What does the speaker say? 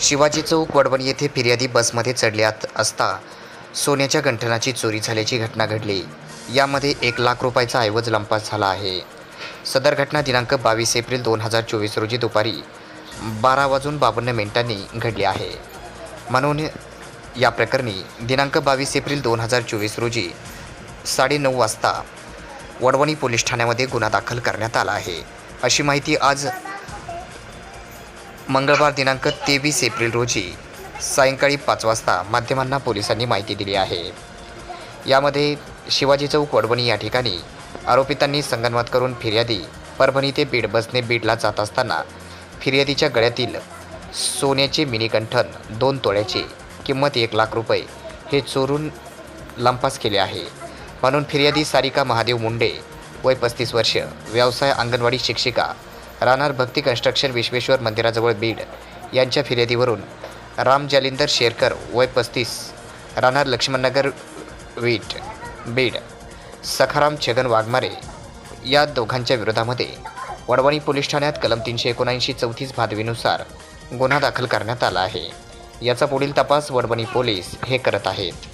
शिवाजी चौक वडवणी येथे फिर्यादी बसमध्ये चढल्यात असता सोन्याच्या गंठनाची चोरी झाल्याची घटना घडली. यामध्ये 1 लाख रुपयाचा ऐवज लंपास झाला आहे. सदर घटना दिनांक 22 एप्रिल 2024 रोजी दुपारी 12:52 घडली आहे. म्हणून या प्रकरणी दिनांक 22 एप्रिल 2024 रोजी 9:30 वाजता वडवणी पोलीस ठाण्यामध्ये गुन्हा दाखल करण्यात आला आहे. अशी माहिती आज मंगळवार दिनांक 23 एप्रिल रोजी सायंकाळी 5 वाजता माध्यमांना पोलिसांनी माहिती दिली आहे. यामध्ये शिवाजी चौक वडवणी या ठिकाणी आरोपितांनी संगनमत करून फिर्यादी परभणी ते बीड बसने बीडला जात असताना फिर्यादीच्या गळ्यातील सोन्याचे मिनी कंठन 2 तोळ्याचे किंमत 1 लाख रुपये हे चोरून लंपास केले आहे. म्हणून फिर्यादी सारिका महादेव मुंडे वय 35 वर्ष, व्यवसाय अंगणवाडी शिक्षिका, राहणार भक्ती कन्स्ट्रक्शन विश्वेश्वर मंदिराजवळ बीड यांच्या फिर्यादीवरून राम जालिंदर शेरकर वय 35, राहणार लक्ष्मणनगर वीट बीड, सखाराम छगन वाघमारे या दोघांच्या विरोधामध्ये वडवणी पोलीस ठाण्यात कलम 379 34 भादवीनुसार गुन्हा दाखल करण्यात आला आहे. याचा पुढील तपास वडवणी पोलीस हे करत आहेत.